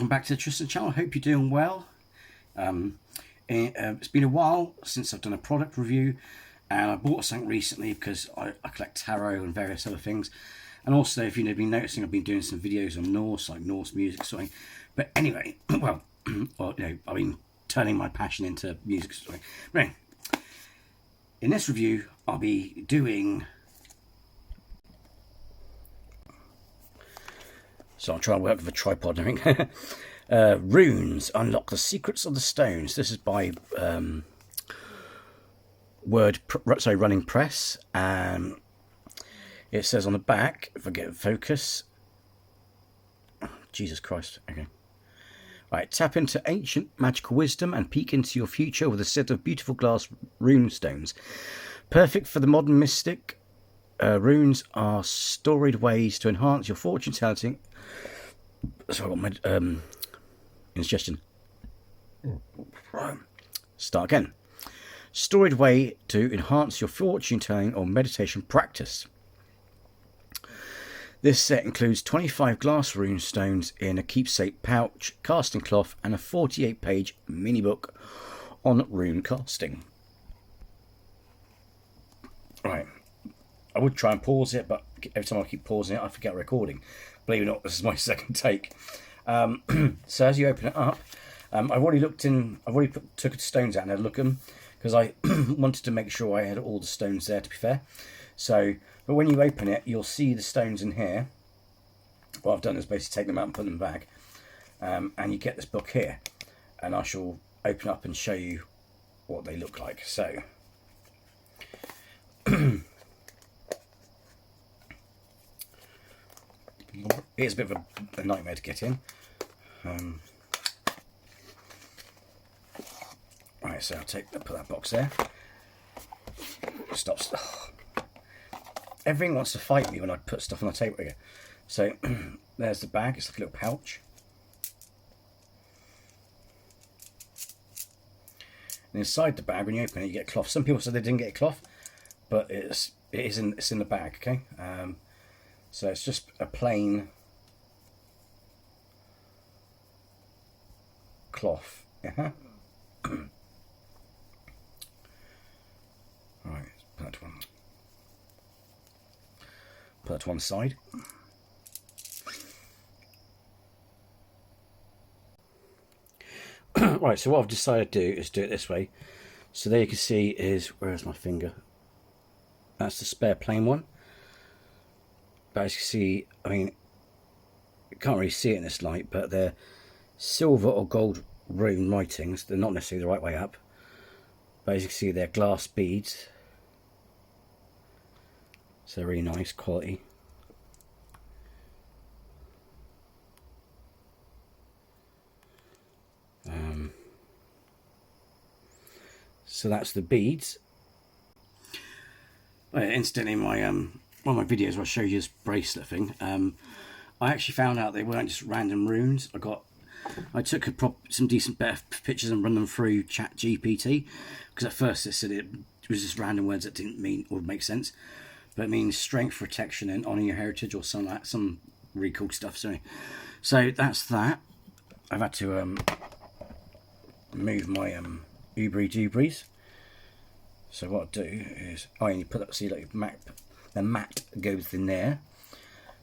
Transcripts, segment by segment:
welcome back to the Tristan channel. I hope you're doing well. It's been a while since I've done a product review, and I bought something recently because I collect tarot and various other things. And also, if you've been noticing, I've been doing some videos on Norse, like Norse music sort of. But anyway, well, I've been turning my passion into music sort of. But anyway, in this review, I'll be doing... So I'll try and work with a tripod and everything. Runes, Unlock the Secrets of the Stones. This is by Running Press. It says on the back, if I get focus, Jesus Christ, okay. Right, tap into ancient magical wisdom and peek into your future with a set of beautiful glass rune stones. Perfect for the modern mystic. Runes are storied ways to enhance your fortune telling. So I got my indigestion. Start again. Storied way to enhance your fortune telling or meditation practice. This set includes 25 glass rune stones in a keepsake pouch, casting cloth, and a 48-page mini book on rune casting. Right. I would try and pause it, but every time I keep pausing it, I forget recording. Believe it or not, this is my second take. So as you open it up, I've already took the stones out and had a look at them, because I wanted to make sure I had all the stones there, to be fair. So, but when you open it, you'll see the stones in here. What I've done is basically take them out and put them back. And you get this book here. And I shall open up and show you what they look like. So... It's a bit of a nightmare to get in. Right, so I'll put that box there. Stop. Everything wants to fight me when I put stuff on the table here. So there's the bag. It's like a little pouch. And inside the bag, when you open it, you get cloth. Some people said they didn't get a cloth, but it's in the bag. Okay. So it's just a plain cloth. Right, put that to one side. Right, so what I've decided to do is do it this way. So there you can see is, where's my finger? That's the spare plain one. But as you can see, I mean, you can't really see it in this light, but they're silver or gold rune writings. They're not necessarily the right way up. But as you can see, they're glass beads. So they're really nice quality. So that's the beads. Instantly, my one of my videos where I show you this bracelet thing, I actually found out they weren't just random runes. I took some decent better pictures and run them through ChatGPT, because at first it said it was just random words that didn't mean or make sense, but it means strength, protection, and honor your heritage, or something like that, some really cool stuff. So that's that. I've had to move my Ubri Dubris. So what I do is, you put that, see, like the mat goes in there.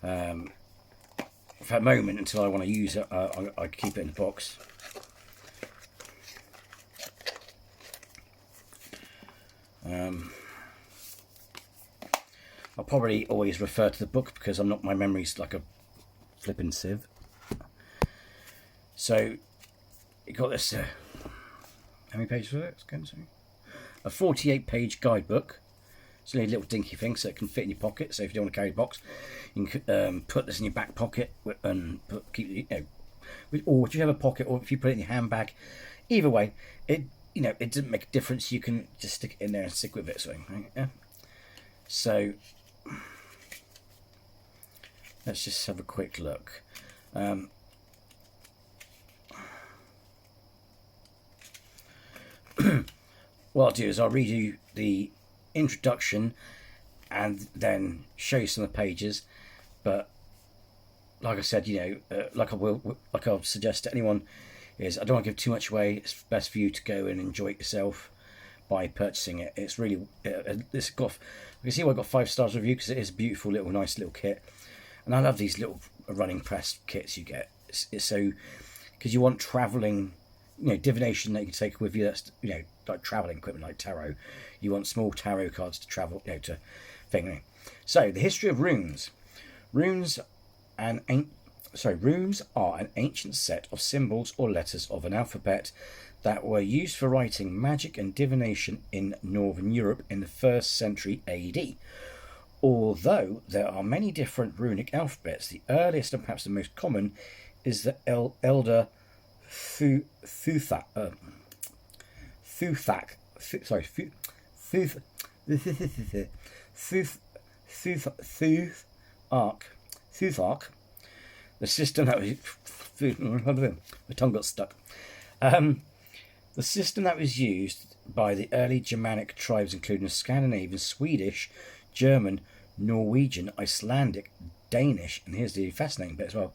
For a moment, until I want to use it, I keep it in the box. I'll probably always refer to the book, because my memory's like a flipping sieve. So you got this. How many pages was it? It's going to a 48-page guidebook. It's only a little dinky thing, so it can fit in your pocket. So if you don't want to carry a box, you can put this in your back pocket and or if you have a pocket, or if you put it in your handbag. Either way, it doesn't make a difference. You can just stick it in there and stick with it. So let's just have a quick look. What I'll do is I'll read you the introduction and then show you some of the pages, but like I said, like I'll suggest to anyone, is I don't want to give too much away. It's best for you to go and enjoy it yourself by purchasing it. It's really, it's got, you can see why I got 5 stars review, because it is a beautiful little, nice little kit. And I love these little running press kits you get. It's so, because you want travelling, divination that you can take with you. That's, like travelling equipment, like tarot. You want small tarot cards to travel, to thing. So the history of runes. Runes are an ancient set of symbols or letters of an alphabet that were used for writing magic and divination in Northern Europe in the 1st century AD. Although there are many different runic alphabets, the earliest and perhaps the most common is the Elder Thuthak. The system that was my tongue got stuck. The system that was used by the early Germanic tribes, including Scandinavian, Swedish, German, Norwegian, Icelandic, Danish, and here's the fascinating bit as well,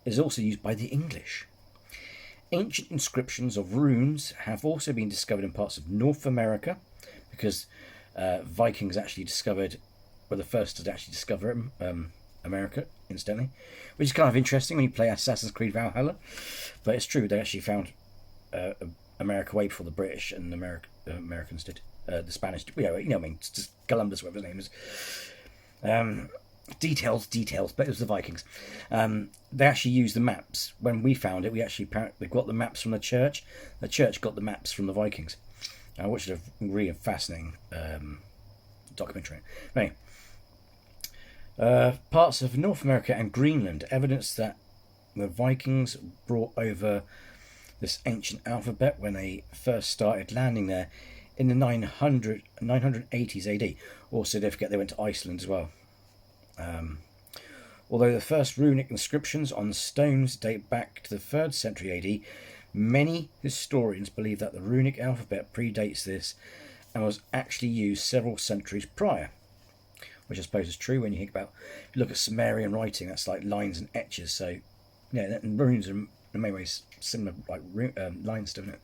is also used by the English. Ancient inscriptions of runes have also been discovered in parts of North America, because Vikings actually were the first to actually discover America, incidentally, which is kind of interesting when you play Assassin's Creed Valhalla. But it's true, they actually found America way before the British and Americans did. The Spanish, just Columbus, whatever his name is. Details, but it was the Vikings. They actually used the maps. When we found it, they got the maps from the church. The church got the maps from the Vikings, which is a really fascinating documentary. Anyway, parts of North America and Greenland evidence that the Vikings brought over this ancient alphabet when they first started landing there in the 980s AD. Also, don't forget they went to Iceland as well. Although the first runic inscriptions on stones date back to the 3rd century AD, many historians believe that the runic alphabet predates this and was actually used several centuries prior, which I suppose is true when you think about, if you look at Sumerian writing, that's like lines and etches, so yeah, and runes are in many ways similar, like lines, don't it?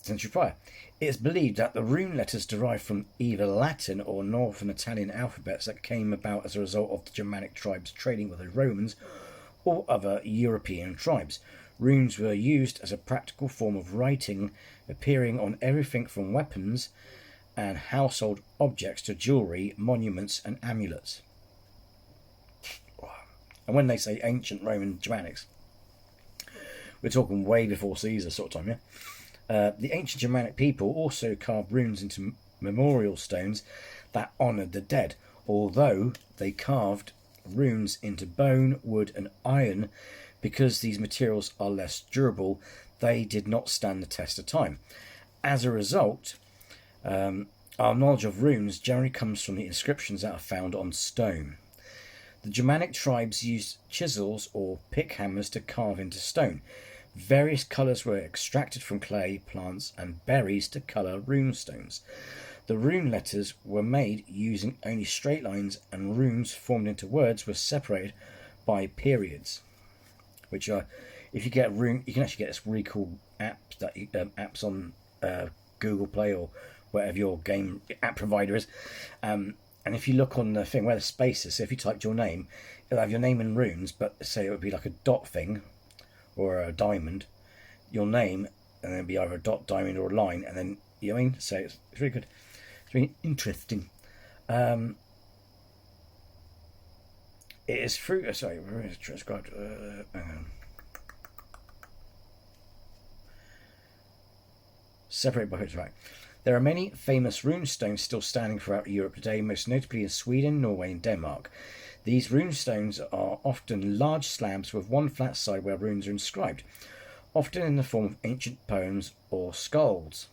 Century prior. It is believed that the rune letters derived from either Latin or Northern Italian alphabets that came about as a result of the Germanic tribes trading with the Romans or other European tribes. Runes were used as a practical form of writing, appearing on everything from weapons and household objects to jewellery, monuments and amulets. And when they say ancient Roman Germanics, we're talking way before Caesar sort of time, yeah? The ancient Germanic people also carved runes into memorial stones that honoured the dead. Although they carved runes into bone, wood and iron, because these materials are less durable, they did not stand the test of time. As a result, our knowledge of runes generally comes from the inscriptions that are found on stone. The Germanic tribes used chisels or pick hammers to carve into stone. Various colours were extracted from clay, plants and berries to colour rune stones. The rune letters were made using only straight lines, and runes formed into words were separated by periods. Which are, if you get a rune, you can actually get this really cool apps on Google Play or whatever your game app provider is. And if you look on the thing where the space is, so if you typed your name, it'll have your name in runes, but say it would be like a dot thing or a diamond, your name, and then it'd be either a dot, diamond, or a line, and then, you know what I mean? So it's really good. It's really interesting. It is fruit. Sorry, where is it transcribed? Separated by hooks, right. There are many famous rune stones still standing throughout Europe today, most notably in Sweden, Norway, and Denmark. These rune stones are often large slabs with one flat side where runes are inscribed, often in the form of ancient poems or skulls.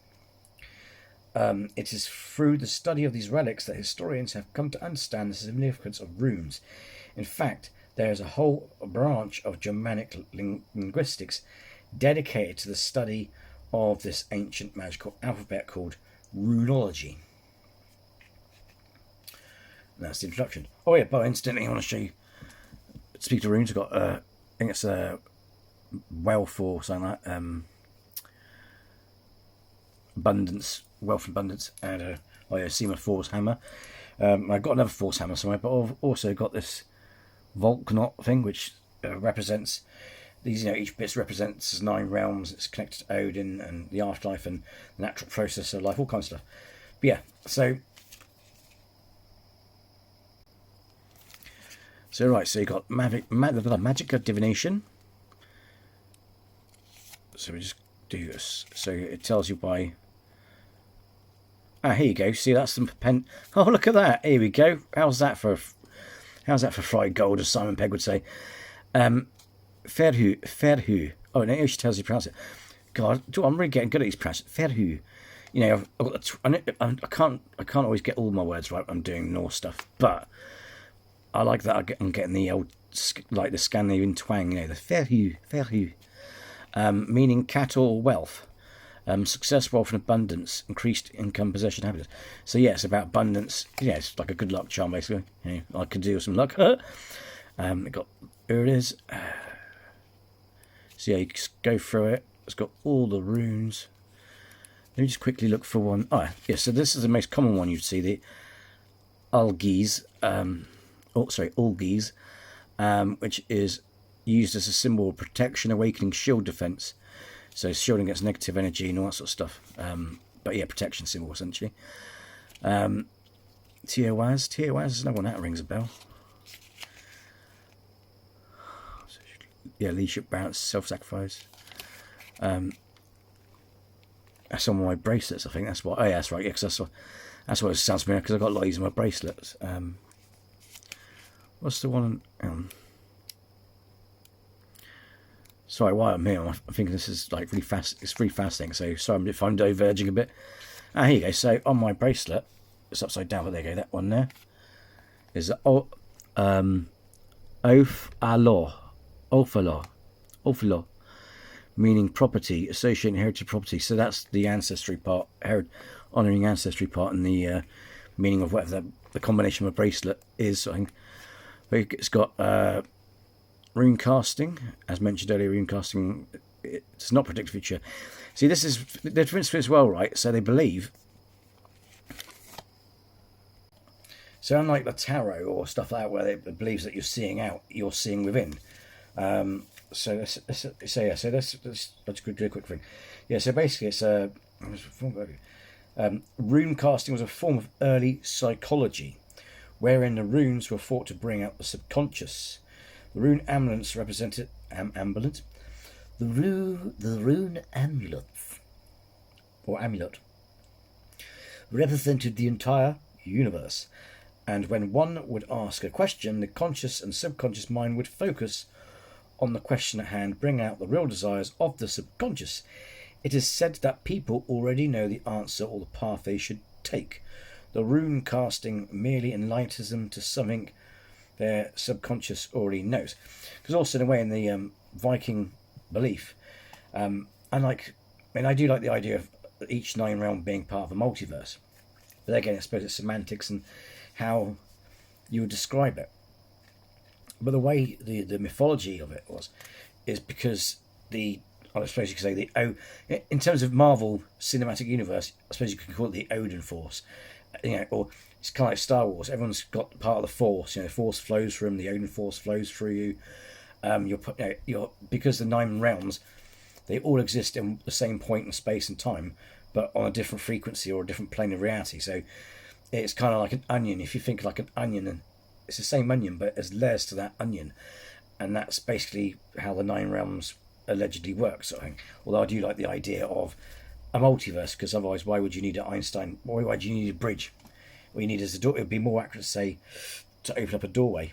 It is through the study of these relics that historians have come to understand the significance of runes. In fact, there is a whole branch of Germanic linguistics dedicated to the study of this ancient magical alphabet called runology. And that's the introduction. Oh yeah, but instantly I want to show you speak to runes. I've got I think it's wealth or something like that. Abundance, wealth and abundance, and Seema Force hammer. I've got another Force hammer somewhere, but I've also got this Volknot thing, which represents these. Each bit represents 9 realms. It's connected to Odin and the afterlife and the natural process of life, all kinds of stuff. But yeah, so right, so you got magic of divination. So we just do this. So it tells you by. Here you go. See, that's the pen. Oh, look at that. Here we go. How's that for fried gold, as Simon Pegg would say? Ferhu. Oh, no, she tells you to pronounce it. God, I'm really getting good at these pronounces. Ferhu. I've got I can't always get all my words right when I'm doing Norse stuff, but I like that I'm getting the old, like the Scandinavian twang. The Ferhu, meaning cattle or wealth. Success, wealth, and abundance, increased income, possession, happiness. So yeah, it's about abundance. Yeah, it's like a good luck charm, basically. I could do with some luck. Here it is. So yeah, you just go through it. It's got all the runes. Let me just quickly look for one. Oh yeah, so this is the most common one you'd see, the Algiz. Algiz, which is used as a symbol of protection, awakening, shield, defense. So shielding against negative energy and all that sort of stuff. But yeah, protection symbol essentially. Tiawaz is another one that rings a bell. Yeah, leadership, balance, self-sacrifice. That's on my bracelets, I think. That's what. Oh yeah, that's right. Yeah, because that's what it sounds familiar. Because I got a lot of these in my bracelets. What's the one? Sorry, while I'm here, I'm thinking this is like really fast. It's really fascinating. So sorry if I'm diverging a bit. Here you go. So on my bracelet, it's upside down, but there you go. That one there is Oath Alor, meaning property, associating heritage property. So that's the ancestry part, honouring ancestry part, and the meaning of whatever the combination of a bracelet is. I think it's got rune casting, as mentioned earlier. Rune casting, it's not predict the future. See, this is the difference as well, right? So they believe. So unlike the tarot or stuff like that, where it believes that you're seeing out, you're seeing within. So let's do a quick thing. Yeah, so basically it's rune casting was a form of early psychology, wherein the runes were thought to bring out the subconscious. The rune amulets represented amulet. The rune amulets or amulet represented the entire universe. And when one would ask a question, the conscious and subconscious mind would focus on the question at hand, bring out the real desires of the subconscious. It is said that people already know the answer or the path they should take. The rune casting merely enlightens them to something their subconscious already knows. Because also, in a way, in the Viking belief, I do like the idea of each 9 realm being part of a multiverse. But again, I suppose it's semantics and how you would describe it. But the way the mythology of it is because I suppose you could say in terms of Marvel Cinematic Universe, I suppose you could call it the Odin Force, or it's kind of like Star Wars. Everyone's got part of the Force. The Force flows through them. The Odin Force flows through you. Because the 9 realms, they all exist in the same point in space and time, but on a different frequency or a different plane of reality. So it's kind of like an onion. If you think like an onion, and it's the same onion, but there's layers to that onion, and that's basically how the 9 realms allegedly work. Sort of thing. Although I do like the idea of a multiverse, because otherwise, why would you need an Einstein? Why would you need a bridge? What you need is a door. It would be more accurate to say to open up a doorway.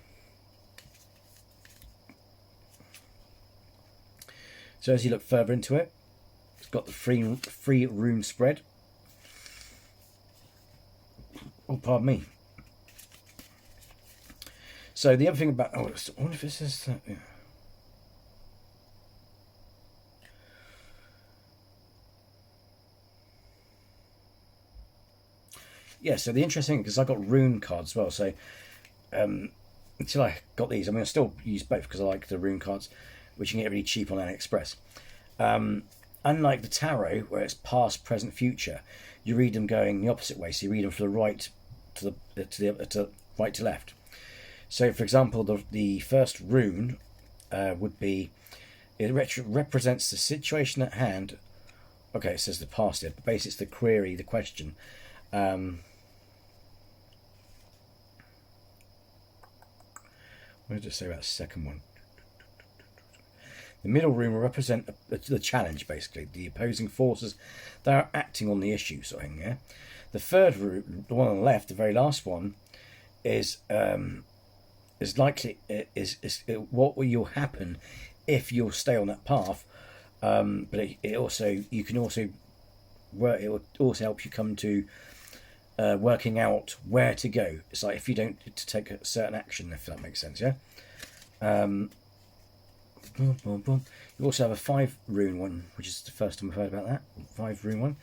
So as you look further into it, it's got the free rune spread. Oh, pardon me. So the other thing about I wonder if this is yeah. Yeah, so the interesting thing, because I got rune cards as well. So until I got these. I mean, I still use both because I like the rune cards, which you can get really cheap on AliExpress. Unlike the tarot, where it's past, present, future, you read them going the opposite way. So you read them from the right to the right to left. So, for example, the first rune would be, it represents the situation at hand. Okay, it says the past here, but basically it's the query, the question. What did it say about the second one? The middle rune will represent the challenge, basically, the opposing forces that are acting on the issue, sort of thing. Yeah. The third rune, the one on the left, the very last one, is likely what will happen if you'll stay on that path. But it also, you can also work. It will also help you come to working out where to go. It's like if you don't to take a certain action, if that makes sense. Yeah. You also have a 5 rune one, which is the first time I've heard about that. 5 rune one.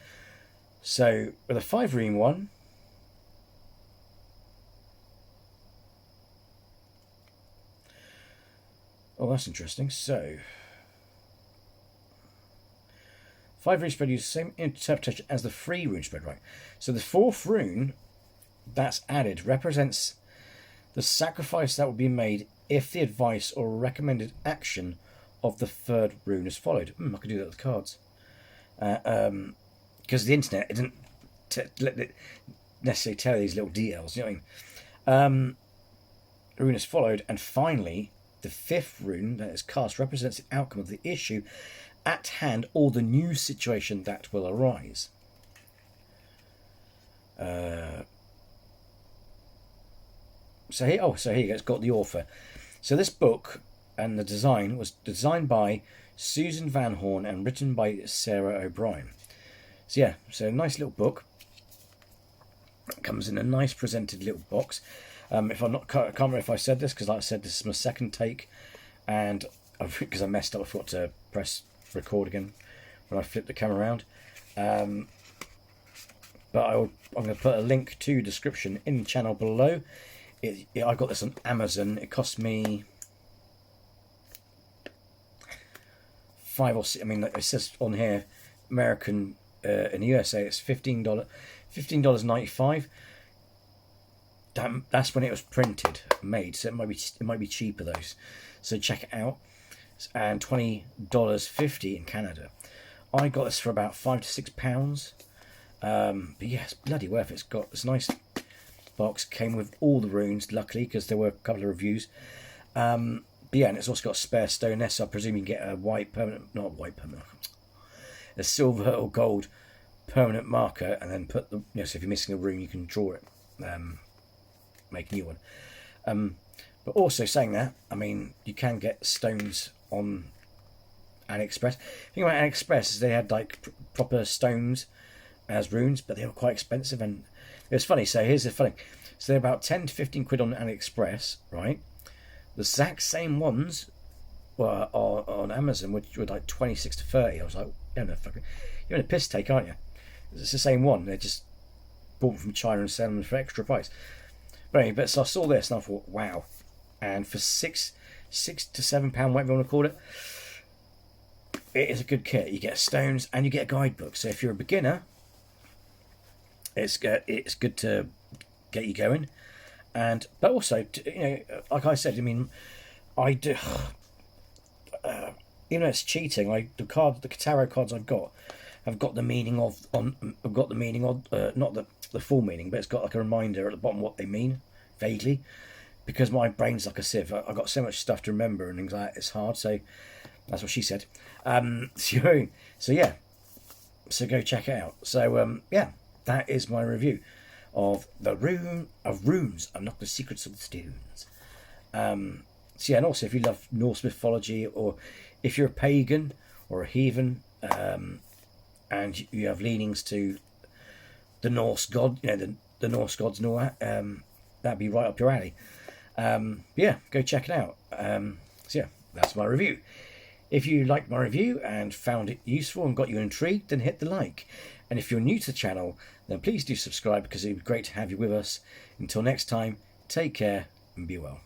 So with a 5 rune one, oh, that's interesting. So 5 rune spread uses the same interpretation as the 3 rune spread, right? So the 4th rune that's added represents the sacrifice that will be made if the advice or recommended action of the 3rd rune is followed. I could do that with cards. Because the internet, it didn't necessarily tell you these little details, you know what I mean? Rune is followed, and finally, the 5th rune that is cast represents the outcome of the issue at hand or the new situation that will arise. So here you go. It's got the author. So this book and the design was designed by Susan Van Horn and written by Sarah O'Brien. So yeah, so a nice little book. It comes in a nice presented little box. If I'm not, I can't remember if I said this, because like I said, this is my second take, and because I messed up, I forgot to press record again when I flipped the camera around. But I'm going to put a link to description in the channel below. I got this on Amazon. It cost me $5 or $6. I mean, it says on here, American in the USA, it's $15.95. That's when it was made. So it might be cheaper those. So check it out. And $20.50 in Canada. I got this for about £5 to £6. But yeah, it's bloody worth it. It's got this nice box, came with all the runes, luckily, because there were a couple of reviews. But yeah, and it's also got a spare stone there, so I presume you can get a a silver or gold permanent marker, and then put the, so if you're missing a rune, you can draw it, make a new one. But also saying that, I mean, you can get stones on AliExpress. The thing about AliExpress is they had like proper stones as runes, but they were quite expensive, and it was funny. So here's the funny. So they're about 10 to 15 quid on AliExpress, right? The exact same ones were on Amazon, which were like 26 to 30. I was like, you're in a piss take, aren't you? It's the same one. They just bought them from China and selling them for extra price. But anyway, so I saw this and I thought, wow. And for £6 to £7, whatever you want to call it, it is a good kit. You get stones and you get a guidebook. So if you're a beginner, it's good to get you going. But also, like I said, I mean, I do. Even though it's cheating, the tarot cards I've got have got the meaning of not the full meaning, but it's got like a reminder at the bottom what they mean vaguely, because my brain's like a sieve. I've got so much stuff to remember and things like that. It's hard. So that's what she said. So yeah, so go check it out. So yeah, that is my review of the runes. Unlock the secrets of the stones. So yeah, and also if you love Norse mythology, or if you're a pagan or a heathen, and you have leanings to the Norse god, the Norse gods and all that, that'd be right up your alley. Yeah, go check it out. So yeah, that's my review. If you liked my review and found it useful and got you intrigued, then hit the like. And if you're new to the channel, then please do subscribe, because it would be great to have you with us. Until next time, take care and be well.